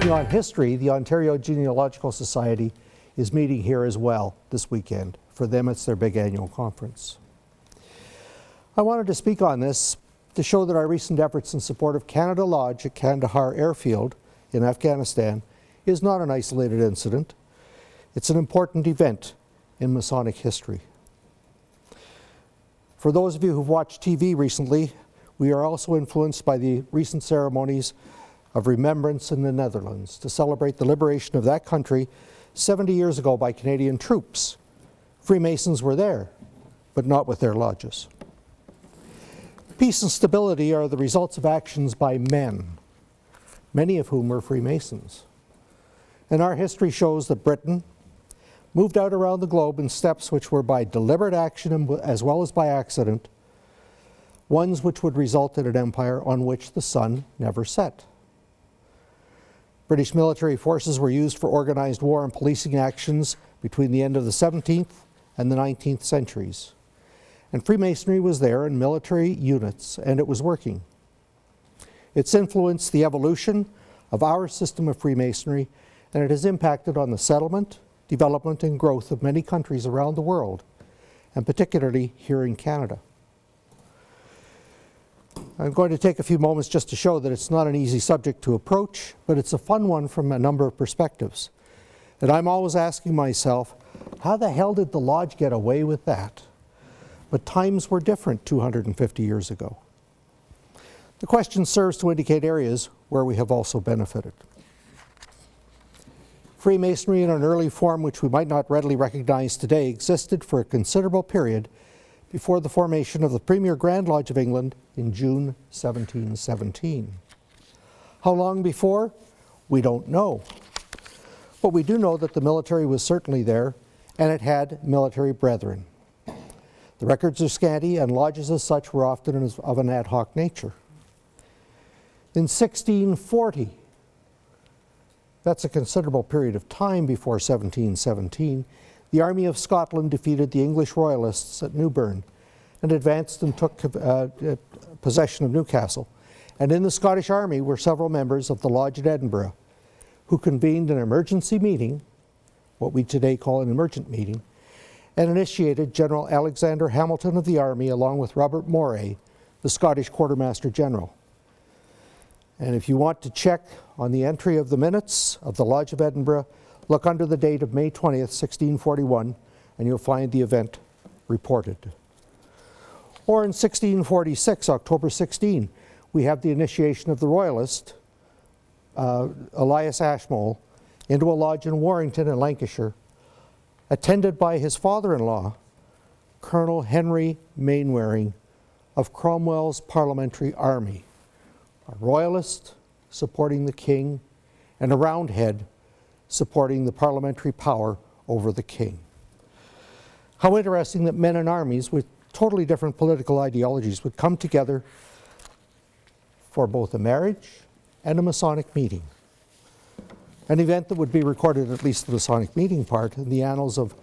Speaking on history, the Ontario Genealogical Society is meeting here as well this weekend. For them, it's their big annual conference. I wanted to speak on this to show that our recent efforts in support of Canada Lodge at Kandahar Airfield in Afghanistan is not an isolated incident. It's an important event in Masonic history. For those of you who've watched TV recently, we are also influenced by the recent ceremonies of remembrance in the Netherlands to celebrate the liberation of that country 70 years ago by Canadian troops. Freemasons were there, but not with their lodges. Peace and stability are the results of actions by men, many of whom were Freemasons. And our history shows that Britain moved out around the globe in steps which were by deliberate action as well as by accident, ones which would result in an empire on which the sun never set. British military forces were used for organized war and policing actions between the end of the 17th and the 19th centuries. And Freemasonry was there in military units, and it was working. It's influenced the evolution of our system of Freemasonry, and it has impacted on the settlement, development, and growth of many countries around the world, and particularly here in Canada. I'm going to take a few moments just to show that it's not an easy subject to approach, but it's a fun one from a number of perspectives. And I'm always asking myself, how the hell did the Lodge get away with that? But times were different 250 years ago. The question serves to indicate areas where we have also benefited. Freemasonry in an early form which we might not readily recognize today existed for a considerable period before the formation of the Premier Grand Lodge of England in June 1717. How long before? We don't know. But we do know that the military was certainly there, and it had military brethren. The records are scanty, and lodges as such were often of an ad hoc nature. In 1640, that's a considerable period of time before 1717, the Army of Scotland defeated the English Royalists at Newburn and advanced and took possession of Newcastle. And in the Scottish Army were several members of the Lodge at Edinburgh who convened an emergency meeting, what we today call an emergent meeting, and initiated General Alexander Hamilton of the Army along with Robert Moray, the Scottish Quartermaster General. And if you want to check on the entry of the minutes of the Lodge of Edinburgh, look under the date of May 20th, 1641, and you'll find the event reported. Or in 1646, October 16, we have the initiation of the Royalist, Elias Ashmole, into a lodge in Warrington in Lancashire, attended by his father-in-law, Colonel Henry Mainwaring of Cromwell's Parliamentary Army, a Royalist supporting the King, and a Roundhead supporting the parliamentary power over the King. How interesting that men and armies with totally different political ideologies would come together for both a marriage and a Masonic meeting. An event that would be recorded, at least the Masonic meeting part, in the annals of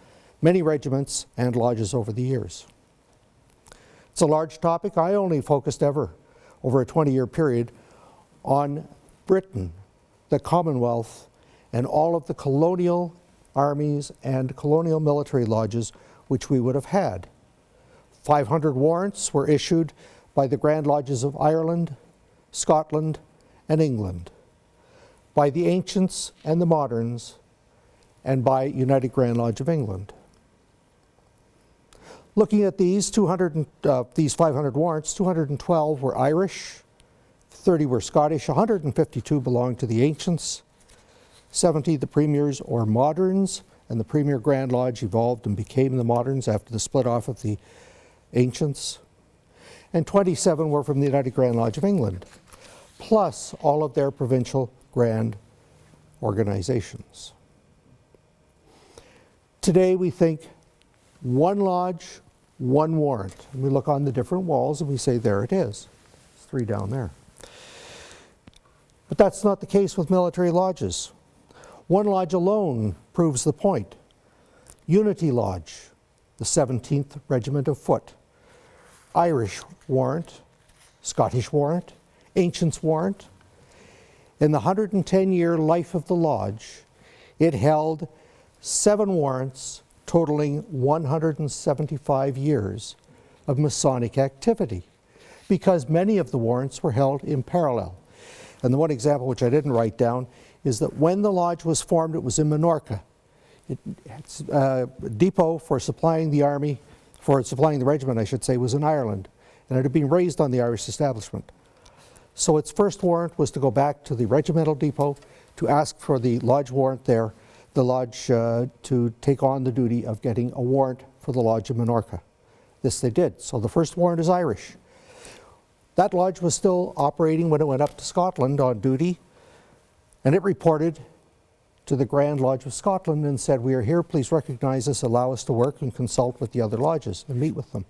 many regiments and lodges over the years. It's a large topic. I only focused ever, over a 20-year period, on Britain, the Commonwealth, and all of the colonial armies and colonial military lodges which we would have had. 500 warrants were issued by the Grand Lodges of Ireland, Scotland, and England, by the ancients and the moderns, and by United Grand Lodge of England. Looking at these 500 warrants, 212 were Irish, 30 were Scottish, 152 belonged to the ancients, 70 the premiers or moderns, and the Premier Grand Lodge evolved and became the moderns after the split off of the ancients, and 27 were from the United Grand Lodge of England, plus all of their provincial grand organizations. Today we think one lodge, one warrant. And we look on the different walls and we say, there it is. There's 3 down there. But that's not the case with military lodges. One lodge alone proves the point. Unity Lodge, the 17th Regiment of Foot, Irish warrant, Scottish warrant, Ancients warrant. In the 110-year life of the lodge, it held 7 warrants totaling 175 years of Masonic activity, because many of the warrants were held in parallel. And the one example which I didn't write down is that when the lodge was formed, it was in Minorca. Its depot for supplying the army, for supplying the regiment, I should say, was in Ireland, and it had been raised on the Irish establishment. So its first warrant was to go back to the regimental depot to ask for the lodge warrant there, the lodge to take on the duty of getting a warrant for the lodge in Minorca. This they did. So the first warrant is Irish. That lodge was still operating when it went up to Scotland on duty, and it reported to the Grand Lodge of Scotland and said, "We are here, please recognize us, allow us to work and consult with the other lodges and meet with them."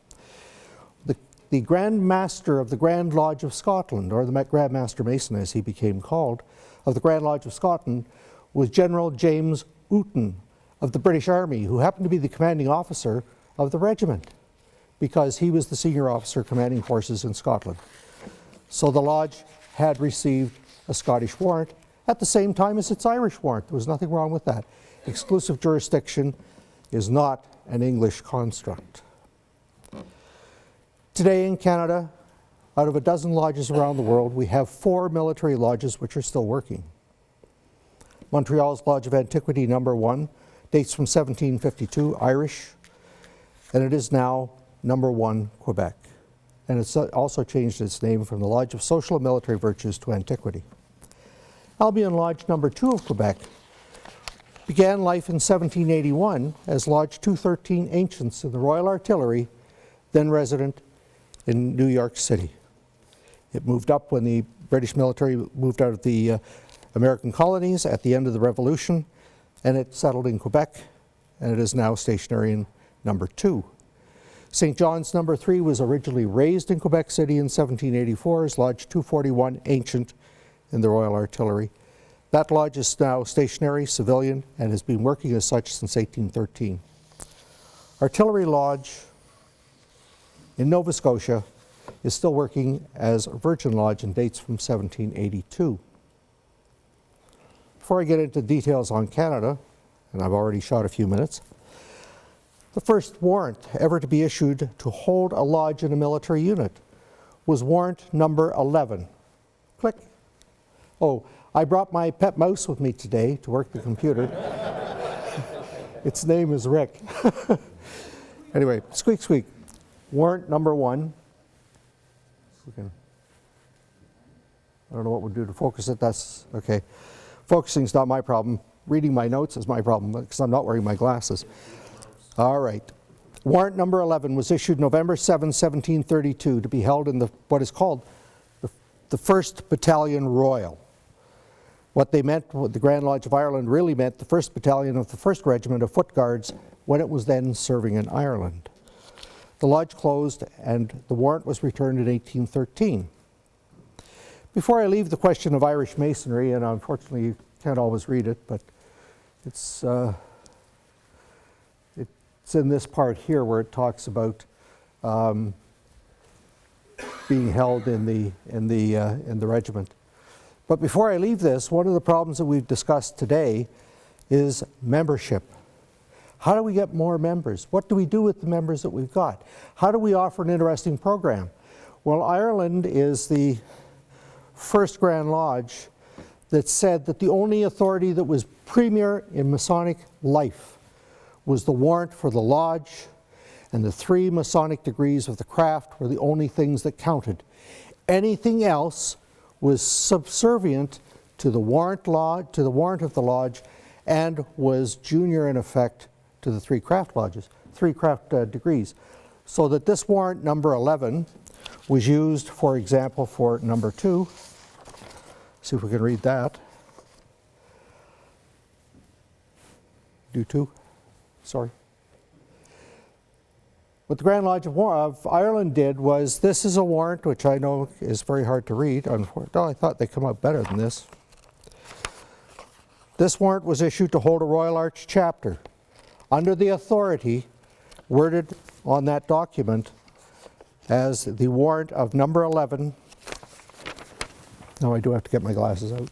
The Grand Master of the Grand Lodge of Scotland, or the Grand Master Mason as he became called, of the Grand Lodge of Scotland, was General James Ooten of the British Army, who happened to be the commanding officer of the regiment, because he was the senior officer commanding forces in Scotland. So the lodge had received a Scottish warrant at the same time as its Irish warrant. There was nothing wrong with that. Exclusive jurisdiction is not an English construct. Today in Canada, out of a dozen lodges around the world, we have 4 military lodges which are still working. Montreal's Lodge of Antiquity number 1 dates from 1752, Irish, and it is now number 1, Quebec. And it's also changed its name from the Lodge of Social and Military Virtues to Antiquity. Albion Lodge number 2 of Quebec began life in 1781 as Lodge 213 Ancients in the Royal Artillery, then resident in New York City. It moved up when the British military moved out of the American colonies at the end of the Revolution, and it settled in Quebec, and it is now stationary in number 2. St. John's number 3 was originally raised in Quebec City in 1784 as Lodge 241 Ancient in the Royal Artillery. That lodge is now stationary, civilian, and has been working as such since 1813. Artillery Lodge in Nova Scotia is still working as a Virgin Lodge and dates from 1782. Before I get into details on Canada, and I've already shot a few minutes, the first warrant ever to be issued to hold a lodge in a military unit was warrant number 11. Click. Oh, I brought my pet mouse with me today to work the computer. Its name is Rick. Anyway, squeak, squeak. Warrant number 1. I don't know what we'll do to focus it. That's okay. Focusing is not my problem. Reading my notes is my problem because I'm not wearing my glasses. All right. Warrant number 11 was issued November 7, 1732 to be held in what is called the 1st Battalion Royal. What they meant, what the Grand Lodge of Ireland really meant, the 1st Battalion of the 1st Regiment of Foot Guards when it was then serving in Ireland. The lodge closed and the warrant was returned in 1813. Before I leave the question of Irish Masonry, and unfortunately you can't always read it, but it's in this part here where it talks about being held in the regiment. But before I leave this, one of the problems that we've discussed today is membership. How do we get more members? What do we do with the members that we've got? How do we offer an interesting program? Well, Ireland is the first Grand Lodge that said that the only authority that was premier in Masonic life was the warrant for the lodge, and the 3 Masonic degrees of the craft were the only things that counted. Anything else was subservient to the warrant of the lodge, and was junior in effect to the 3 craft lodges, 3 craft degrees. So that this warrant number 11 was used, for example, for number 2. See if we can read that. Do 2. Sorry. What the Grand Lodge of Ireland did was, this is a warrant which I know is very hard to read. Oh, I thought they'd come out better than this. This warrant was issued to hold a Royal Arch chapter under the authority worded on that document as the warrant of number 11. Now I do have to get my glasses out.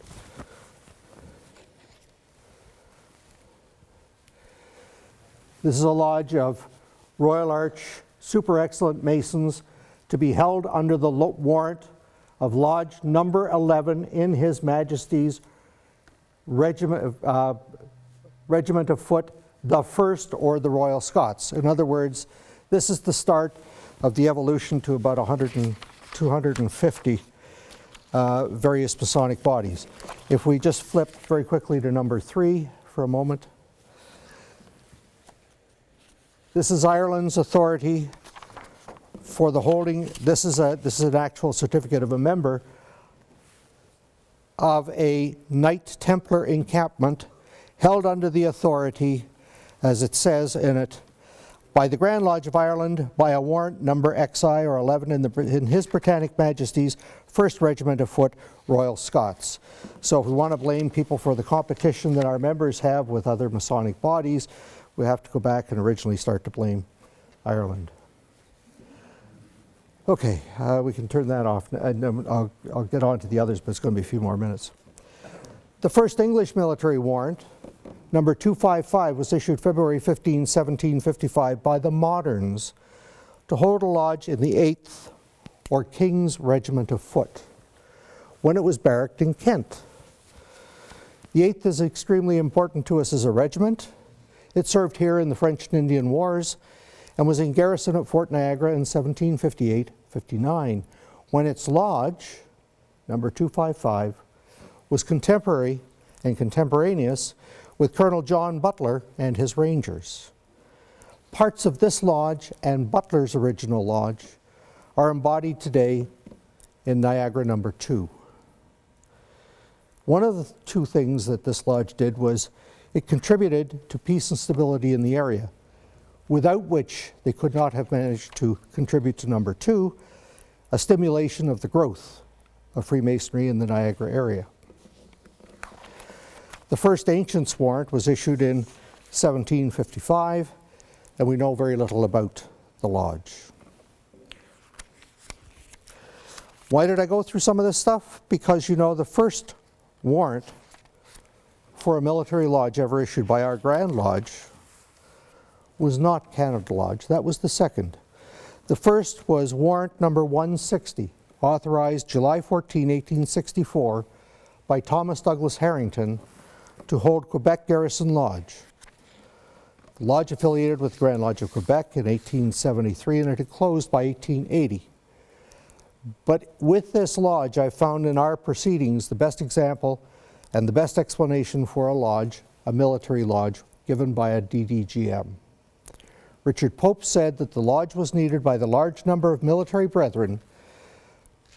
This is a lodge of Royal Arch Super Excellent Masons to be held under the warrant of Lodge number 11 in His Majesty's Regiment of Foot, the First or the Royal Scots. In other words, this is the start of the evolution to about 250 various Masonic bodies. If we just flip very quickly to number 3 for a moment. This is Ireland's authority for the holding. This is an actual certificate of a member of a Knight Templar encampment held under the authority, as it says in it, by the Grand Lodge of Ireland, by a warrant number XI or 11 in His Britannic Majesty's 1st Regiment of Foot, Royal Scots. So if we want to blame people for the competition that our members have with other Masonic bodies, we have to go back and originally start to blame Ireland. Okay, we can turn that off. I'll get on to the others, but it's going to be a few more minutes. The first English military warrant, number 255, was issued February 15, 1755 by the Moderns to hold a lodge in the 8th or King's Regiment of Foot when it was barracked in Kent. The 8th is extremely important to us as a regiment. It served here in the French and Indian Wars and was in garrison at Fort Niagara in 1758-59, when its lodge, number 255, was contemporary and contemporaneous with Colonel John Butler and his Rangers. Parts of this lodge and Butler's original lodge are embodied today in Niagara number 2. One of the two things that this lodge did was it contributed to peace and stability in the area, without which they could not have managed to contribute to number 2, a stimulation of the growth of Freemasonry in the Niagara area. The first Ancients warrant was issued in 1755, and we know very little about the lodge. Why did I go through some of this stuff? Because, you know, the first warrant for a military lodge ever issued by our Grand Lodge was not Canada Lodge. That was the second. The first was warrant number 160, authorized July 14, 1864 by Thomas Douglas Harrington to hold Quebec Garrison Lodge. The lodge affiliated with the Grand Lodge of Quebec in 1873, and it had closed by 1880. But with this lodge, I found in our proceedings the best example and the best explanation for a lodge, a military lodge, given by a DDGM. Richard Pope said that the lodge was needed by the large number of military brethren,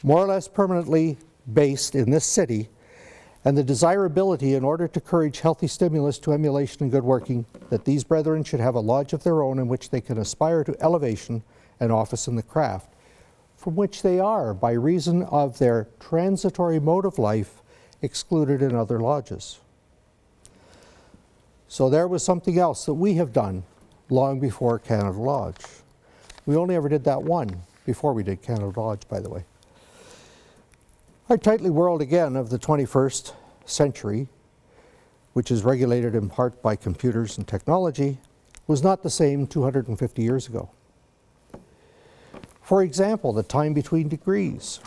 more or less permanently based in this city, and the desirability, in order to encourage healthy stimulus to emulation and good working, that these brethren should have a lodge of their own in which they can aspire to elevation and office in the craft, from which they are, by reason of their transitory mode of life, excluded in other lodges. So there was something else that we have done long before Canada Lodge. We only ever did that one before we did Canada Lodge, by the way. Our tightly world again of the 21st century, which is regulated in part by computers and technology, was not the same 250 years ago. For example, the time between degrees.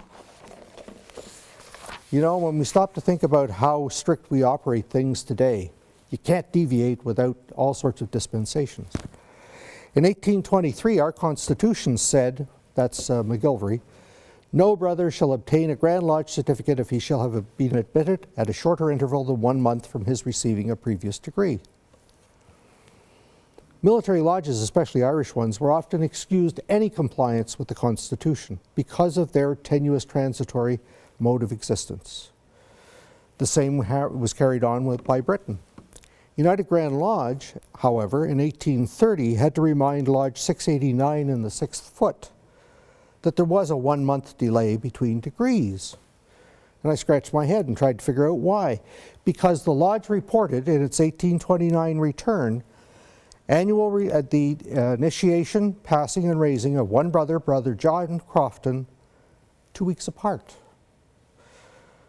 You know, when we stop to think about how strict we operate things today, you can't deviate without all sorts of dispensations. In 1823, our Constitution said, that's McGilvery, no brother shall obtain a Grand Lodge certificate if he shall have been admitted at a shorter interval than 1 month from his receiving a previous degree. Military lodges, especially Irish ones, were often excused any compliance with the Constitution because of their tenuous transitory mode of existence. The same was carried on by Britain. United Grand Lodge, however, in 1830 had to remind Lodge 689 in the 6th foot that there was a 1 month delay between degrees. And I scratched my head and tried to figure out why. Because the Lodge reported in its 1829 return the initiation, passing, and raising of one brother, Brother John Crofton, 2 weeks apart.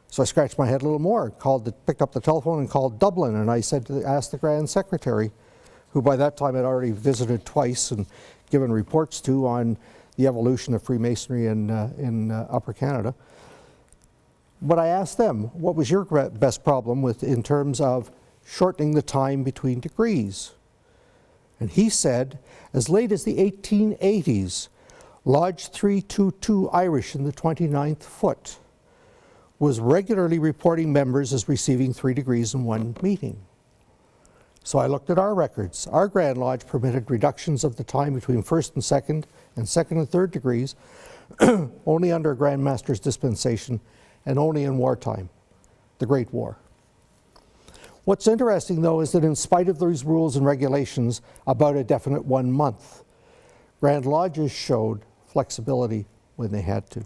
So I scratched my head a little more, picked up the telephone and called Dublin, and I asked the Grand Secretary, who by that time had already visited twice and given reports to on the evolution of Freemasonry in Upper Canada. But I asked them, what was your best problem in terms of shortening the time between degrees? And he said, as late as the 1880s, Lodge 322 Irish in the 29th foot was regularly reporting members as receiving 3 degrees in one meeting. So I looked at our records. Our Grand Lodge permitted reductions of the time between first and second and third degrees only under a Grand Master's dispensation and only in wartime, the Great War. What's interesting, though, is that in spite of these rules and regulations about a definite 1 month, Grand Lodges showed flexibility when they had to.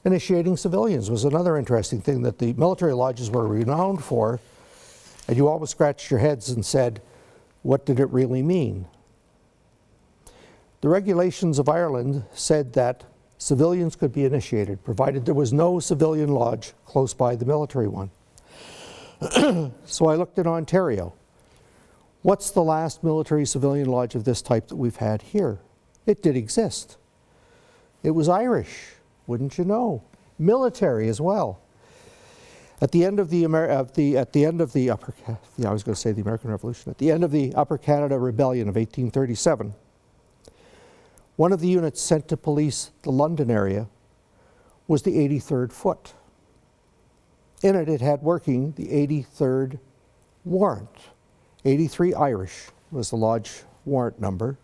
Initiating civilians was another interesting thing that the military lodges were renowned for, and you always scratched your heads and said, what did it really mean? The regulations of Ireland said that civilians could be initiated, provided there was no civilian lodge close by the military one. So I looked at Ontario. What's the last military civilian lodge of this type that we've had here? It did exist. It was Irish, wouldn't you know? Military as well. At the end of the American Revolution, at the end of the Upper Canada Rebellion of 1837, one of the units sent to police the London area was the 83rd Foot. In it, it had working the 83rd Warrant. 83 Irish was the lodge warrant number.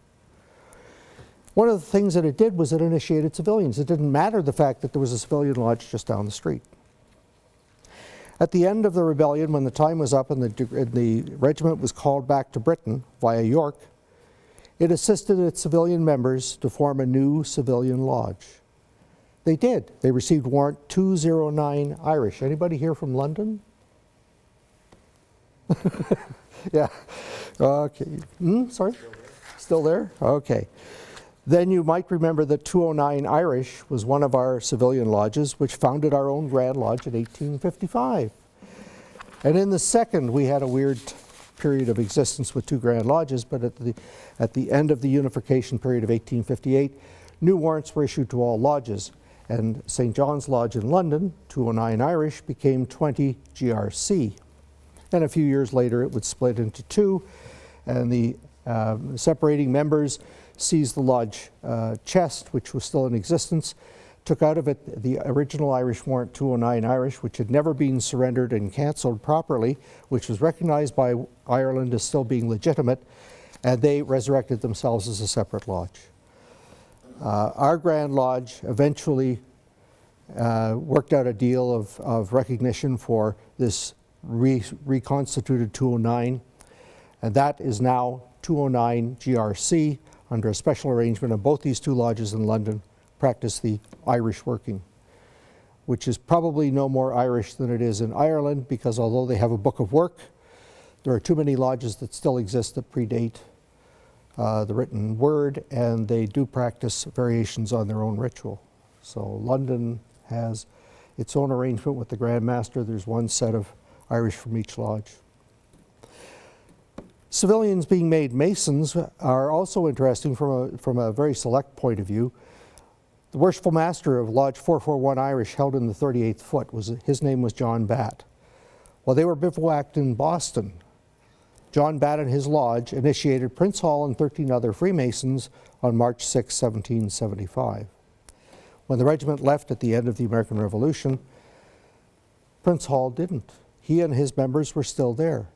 One of the things that it did was it initiated civilians. It didn't matter the fact that there was a civilian lodge just down the street. At the end of the rebellion, when the time was up and the regiment was called back to Britain via York, it assisted its civilian members to form a new civilian lodge. They did. They received warrant 209 Irish. Anybody here from London? Yeah. Okay. Sorry? Still there? Okay. Then you might remember that 209 Irish was one of our civilian lodges, which founded our own Grand Lodge in 1855. And in the second, we had a weird period of existence with 2 Grand Lodges, but at the end of the unification period of 1858, new warrants were issued to all lodges. And St. John's Lodge in London, 209 Irish, became 20 GRC. And a few years later, it would split into 2, and the separating members seized the lodge chest, which was still in existence, took out of it the original Irish warrant 209 Irish, which had never been surrendered and cancelled properly, which was recognized by Ireland as still being legitimate, and they resurrected themselves as a separate lodge. Our Grand Lodge eventually worked out a deal of recognition for this reconstituted 209, and that is now 209 GRC under a special arrangement, and both these 2 lodges in London practice the Irish working, which is probably no more Irish than it is in Ireland, because although they have a book of work, there are too many lodges that still exist that predate the written word, and they do practice variations on their own ritual. So London has its own arrangement with the Grand Master. There's one set of Irish from each lodge. Civilians being made Masons are also interesting from a very select point of view. The worshipful master of Lodge 441 Irish, held in the 38th foot, his name was John Batt. While they were bivouacked in Boston, John Batt and his lodge initiated Prince Hall and 13 other Freemasons on March 6, 1775. When the regiment left at the end of the American Revolution, Prince Hall didn't. He and his members were still there.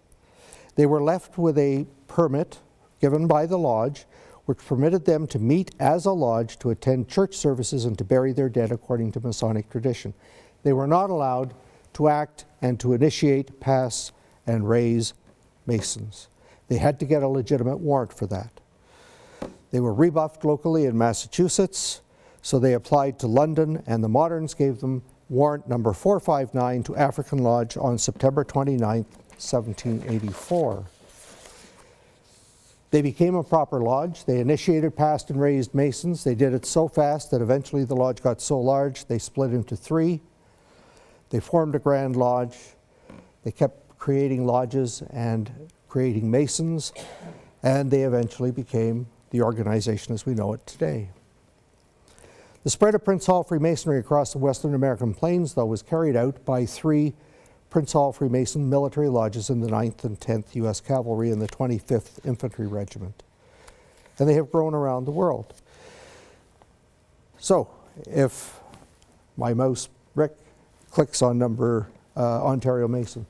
They were left with a permit given by the lodge, which permitted them to meet as a lodge, to attend church services, and to bury their dead according to Masonic tradition. They were not allowed to act and to initiate, pass, and raise Masons. They had to get a legitimate warrant for that. They were rebuffed locally in Massachusetts, so they applied to London, and the moderns gave them warrant number 459 to African Lodge on September 29, 1784. They became a proper lodge. They initiated, passed, and raised Masons. They did it so fast that eventually the lodge got so large they split into 3. They formed a Grand Lodge. They kept creating lodges and creating Masons, and they eventually became the organization as we know it today. The spread of Prince Hall Freemasonry across the Western American plains, though, was carried out by 3 Prince Hall Freemason military lodges in the 9th and 10th U.S. Cavalry and the 25th Infantry Regiment. And they have grown around the world. So, if my mouse, Rick, clicks on number Ontario Mason.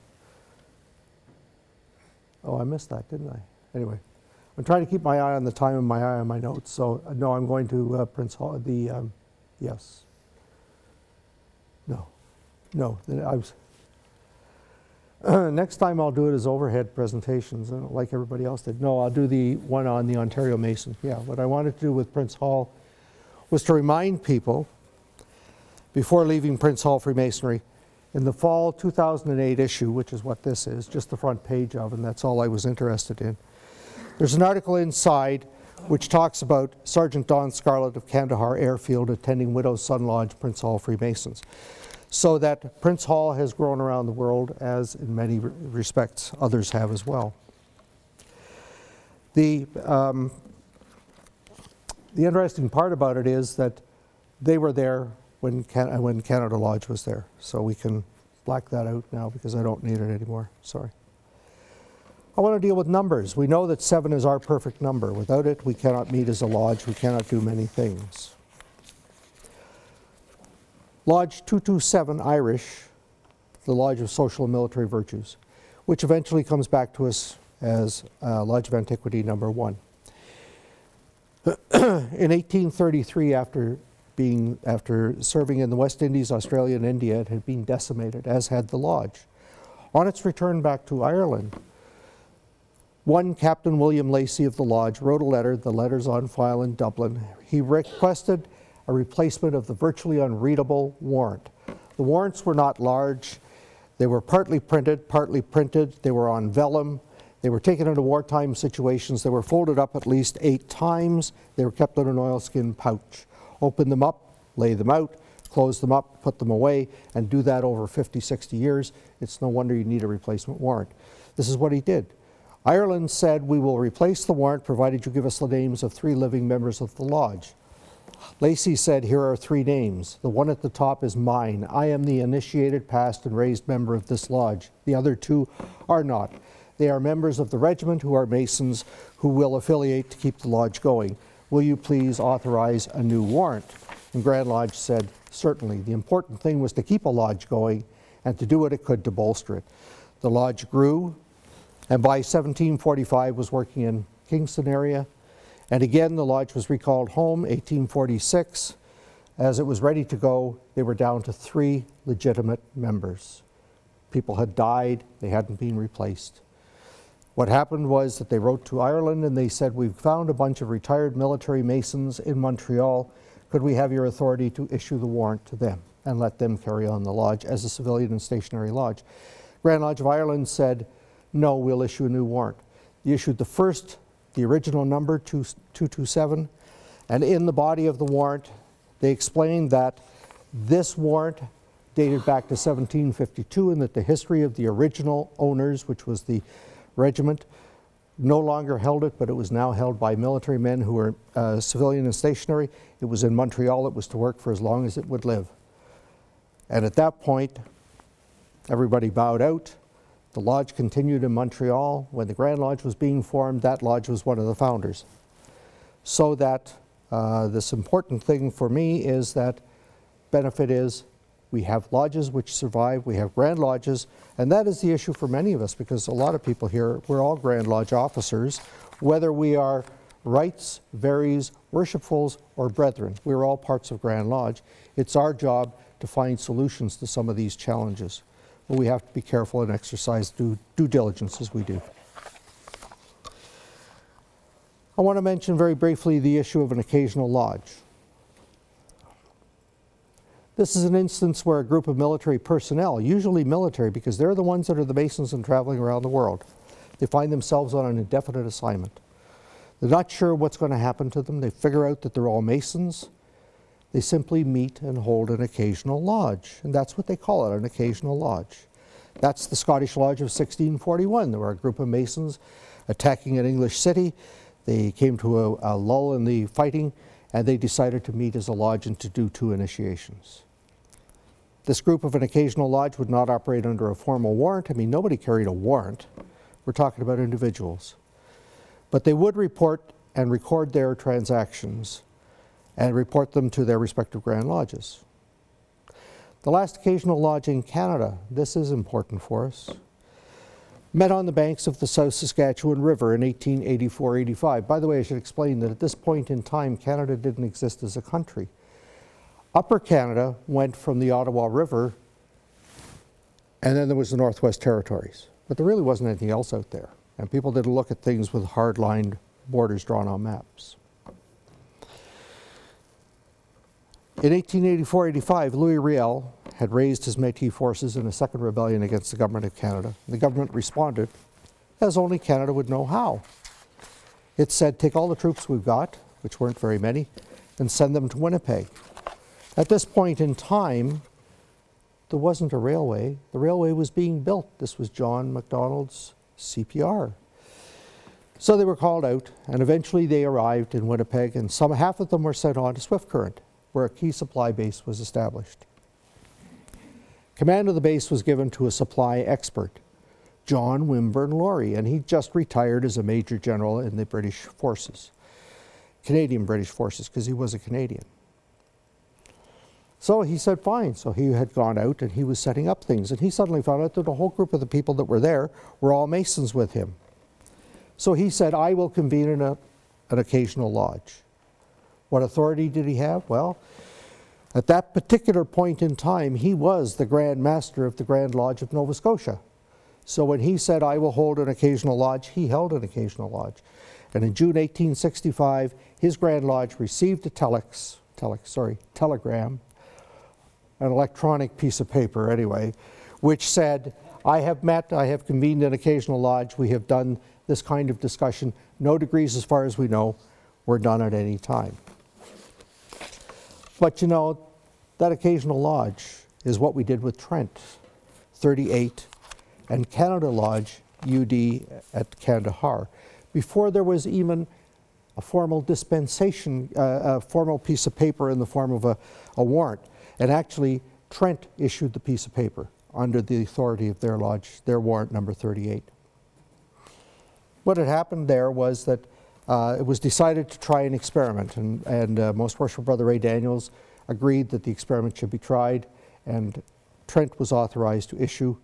Oh, I missed that, didn't I? Anyway, I'm trying to keep my eye on the time and my eye on my notes. So, no, I'm going to Prince Hall, yes. No, I was... next time I'll do it as overhead presentations, like everybody else did. No, I'll do the one on the Ontario Mason. Yeah, what I wanted to do with Prince Hall was to remind people, before leaving Prince Hall Freemasonry, in the fall 2008 issue, which is what this is, just the front page of, and that's all I was interested in, there's an article inside which talks about Sergeant Don Scarlett of Kandahar Airfield attending Widow's Son Lodge, Prince Hall Freemasons. So that Prince Hall has grown around the world, as in many respects others have as well. The interesting part about it is that they were there when Canada Lodge was there. So we can black that out now because I don't need it anymore. Sorry. I want to deal with numbers. We know that 7 is our perfect number. Without it, we cannot meet as a lodge. We cannot do many things. Lodge 227 Irish, the Lodge of Social and Military Virtues, which eventually comes back to us as Lodge of Antiquity number 1. In 1833, after serving in the West Indies, Australia, and India, it had been decimated, as had the lodge. On its return back to Ireland, one Captain William Lacey of the lodge wrote a letter, the letter's on file in Dublin. He requested a replacement of the virtually unreadable warrant. The warrants were not large. They were partly printed. They were on vellum. They were taken into wartime situations. They were folded up at least 8 times. They were kept in an oilskin pouch. Open them up, lay them out, close them up, put them away, and do that over 50, 60 years. It's no wonder you need a replacement warrant. This is what he did. Ireland said, we will replace the warrant provided you give us the names of 3 living members of the lodge. Lacey said, here are 3 names. The one at the top is mine. I am the initiated, past, and raised member of this lodge. The other 2 are not. They are members of the regiment who are Masons who will affiliate to keep the lodge going. Will you please authorize a new warrant? And Grand Lodge said, certainly. The important thing was to keep a lodge going and to do what it could to bolster it. The lodge grew, and by 1745 was working in Kingston area. And again, the lodge was recalled home, 1846. As it was ready to go, they were down to 3 legitimate members. People had died, they hadn't been replaced. What happened was that they wrote to Ireland and they said, we've found a bunch of retired military Masons in Montreal. Could we have your authority to issue the warrant to them and let them carry on the lodge as a civilian and stationary lodge? Grand Lodge of Ireland said, no, we'll issue a new warrant. They issued the original number, 227, and in the body of the warrant, they explained that this warrant dated back to 1752 and that the history of the original owners, which was the regiment, no longer held it, but it was now held by military men who were civilian and stationary. It was in Montreal. It was to work for as long as it would live. And at that point, everybody bowed out. The lodge continued in Montreal. When the Grand Lodge was being formed, that lodge was one of the founders. So that this important thing for me is that benefit is we have lodges which survive, we have Grand Lodges, and that is the issue for many of us because a lot of people here, we're all Grand Lodge officers, whether we are rights, varies, worshipfuls, or brethren. We're all parts of Grand Lodge. It's our job to find solutions to some of these challenges. But we have to be careful and exercise due diligence as we do. I want to mention very briefly the issue of an occasional lodge. This is an instance where a group of military personnel, usually military because they're the ones that are the Masons and traveling around the world, they find themselves on an indefinite assignment. They're not sure what's going to happen to them. They figure out that they're all Masons. They simply meet and hold an occasional lodge, and that's what they call it, an occasional lodge. That's the Scottish Lodge of 1641. There were a group of Masons attacking an English city. They came to a lull in the fighting, and they decided to meet as a lodge and to do 2 initiations. This group of an occasional lodge would not operate under a formal warrant. I mean, nobody carried a warrant. We're talking about individuals. But they would report and record their transactions and report them to their respective Grand Lodges. The last occasional lodge in Canada, this is important for us, met on the banks of the South Saskatchewan River in 1884-85. By the way, I should explain that at this point in time, Canada didn't exist as a country. Upper Canada went from the Ottawa River, and then there was the Northwest Territories. But there really wasn't anything else out there. And people didn't look at things with hard-lined borders drawn on maps. In 1884-85, Louis Riel had raised his Métis forces in a second rebellion against the government of Canada. The government responded as only Canada would know how. It said, take all the troops we've got, which weren't very many, and send them to Winnipeg. At this point in time, there wasn't a railway. The railway was being built. This was John Macdonald's CPR. So they were called out, and eventually they arrived in Winnipeg, and half of them were sent on to Swift Current, where a key supply base was established. Command of the base was given to a supply expert, John Wimburne Laurie, and he just retired as a Major General in the British forces, Canadian British forces, because he was a Canadian. So he said fine. So he had gone out and he was setting up things, and he suddenly found out that a whole group of the people that were there were all Masons with him. So he said, I will convene an occasional lodge. What authority did he have? Well, at that particular point in time, he was the Grand Master of the Grand Lodge of Nova Scotia. So when he said, I will hold an occasional lodge, he held an occasional lodge. And in June 1865, his Grand Lodge received a telegram, an electronic piece of paper anyway, which said, I have convened an occasional lodge, we have done this kind of discussion, no degrees as far as we know, were done at any time. But you know, that occasional lodge is what we did with Trent, 38, and Canada Lodge, UD at Kandahar, before there was even a formal dispensation, a formal piece of paper in the form of a warrant. And actually, Trent issued the piece of paper under the authority of their lodge, their warrant number 38. What had happened there was that it was decided to try an experiment, and Most Worshipful Brother Ray Daniels agreed that the experiment should be tried, and Trent was authorized to issue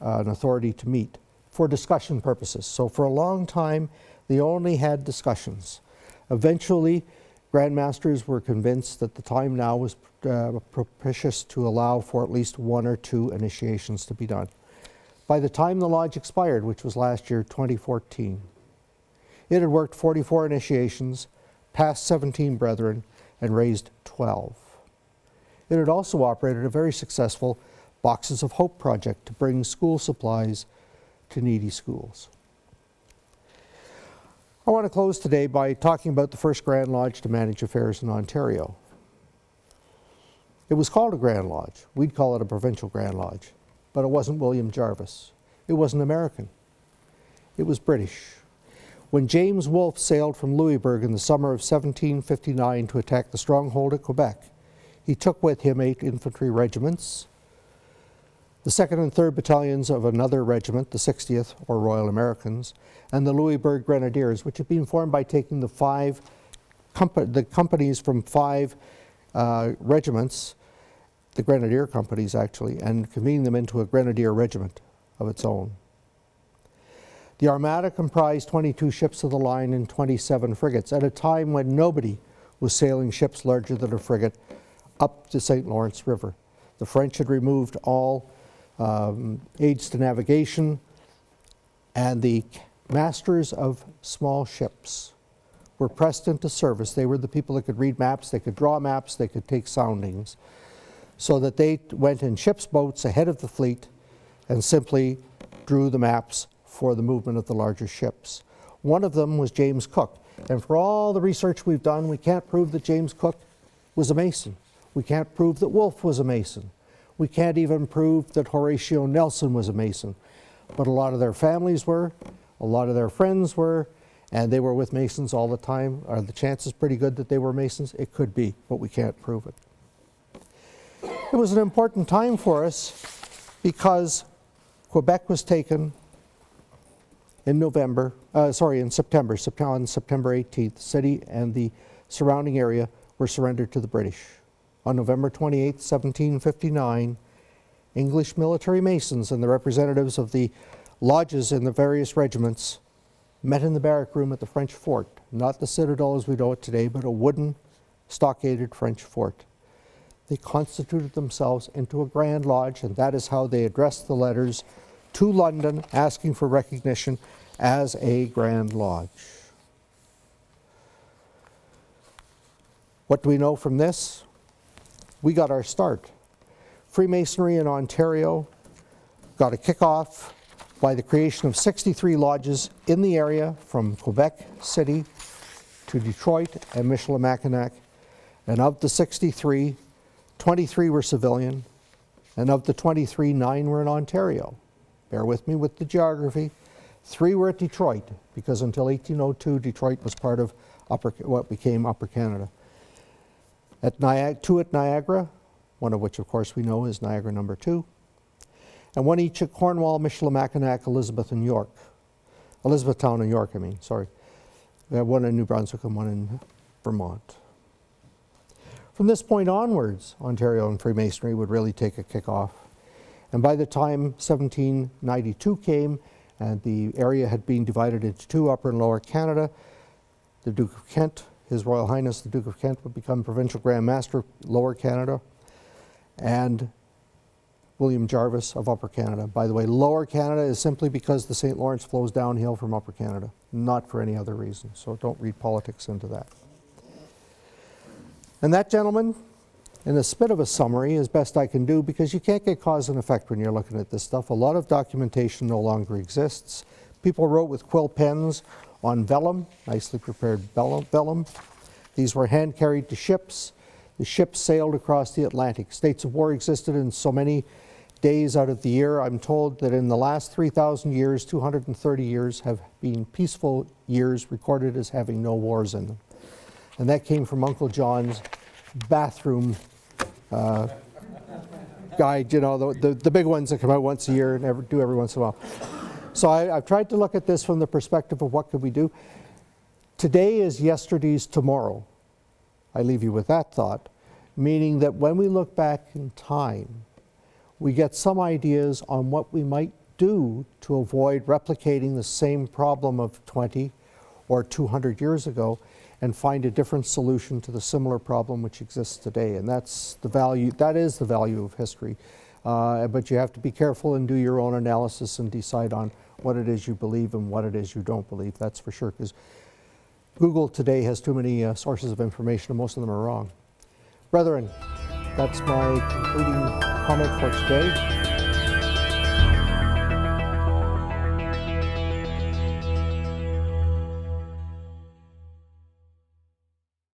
an authority to meet for discussion purposes. So for a long time, they only had discussions. Eventually, Grandmasters were convinced that the time now was propitious to allow for at least 1 or 2 initiations to be done. By the time the lodge expired, which was last year, 2014, it had worked 44 initiations, passed 17 brethren, and raised 12. It had also operated a very successful Boxes of Hope project to bring school supplies to needy schools. I want to close today by talking about the first Grand Lodge to manage affairs in Ontario. It was called a Grand Lodge. We'd call it a Provincial Grand Lodge. But it wasn't William Jarvis. It wasn't American. It was British. When James Wolfe sailed from Louisbourg in the summer of 1759 to attack the stronghold at Quebec, he took with him 8 infantry regiments, the 2nd and 3rd battalions of another regiment, the 60th, or Royal Americans, and the Louisbourg Grenadiers, which had been formed by taking the companies from 5 regiments, the Grenadier companies actually, and convening them into a Grenadier regiment of its own. The Armada comprised 22 ships of the line and 27 frigates at a time when nobody was sailing ships larger than a frigate up the St. Lawrence River. The French had removed all aids to navigation, and the masters of small ships were pressed into service. They were the people that could read maps, they could draw maps, they could take soundings, so that they went in ship's boats ahead of the fleet and simply drew the maps for the movement of the larger ships. One of them was James Cook, and for all the research we've done, we can't prove that James Cook was a Mason. We can't prove that Wolfe was a Mason. We can't even prove that Horatio Nelson was a Mason, but a lot of their families were, a lot of their friends were, and they were with Masons all the time. Are the chances pretty good that they were Masons? It could be, but we can't prove it. It was an important time for us because Quebec was taken in September, on September 18th. The city and the surrounding area were surrendered to the British. On November 28, 1759, English military Masons and the representatives of the lodges in the various regiments met in the barrack room at the French fort, not the citadel as we know it today, but a wooden stockaded French fort. They constituted themselves into a Grand Lodge, and that is how they addressed the letters to London asking for recognition as a Grand Lodge. What do we know from this? We got our start. Freemasonry in Ontario got a kickoff by the creation of 63 lodges in the area from Quebec City to Detroit and Michilimackinac. And of the 63, 23 were civilian, and of the 23, 9 were in Ontario. Bear with me with the geography. 3 were at Detroit, because until 1802, Detroit was part of what became Upper Canada. 2 at Niagara, one of which, of course, we know is Niagara number 2, and 1 each at Cornwall, Michilimackinac, Elizabethtown, New York. We have 1 in New Brunswick and 1 in Vermont. From this point onwards, Ontario and Freemasonry would really take a kickoff. And by the time 1792 came and the area had been divided into 2, Upper and Lower Canada, the Duke of Kent, His Royal Highness the Duke of Kent, would become Provincial Grand Master of Lower Canada, and William Jarvis of Upper Canada. By the way, Lower Canada is simply because the St. Lawrence flows downhill from Upper Canada, not for any other reason. So don't read politics into that. And that, gentlemen, in a bit of a summary, as best I can do, because you can't get cause and effect when you're looking at this stuff. A lot of documentation no longer exists. People wrote with quill pens on vellum, nicely prepared vellum. These were hand-carried to ships. The ships sailed across the Atlantic. States of war existed in so many days out of the year. I'm told that in the last 3,000 years, 230 years have been peaceful years recorded as having no wars in them. And that came from Uncle John's bathroom guide, you know, the big ones that come out once a year and do every once in a while. So I've tried to look at this from the perspective of what could we do. Today is yesterday's tomorrow. I leave you with that thought, meaning that when we look back in time, we get some ideas on what we might do to avoid replicating the same problem of 20 or 200 years ago and find a different solution to the similar problem which exists today. And that's the value, that is the value of history. But you have to be careful and do your own analysis and decide on what it is you believe and what it is you don't believe, that's for sure, because Google today has too many sources of information and most of them are wrong. Brethren, that's my concluding comment for today.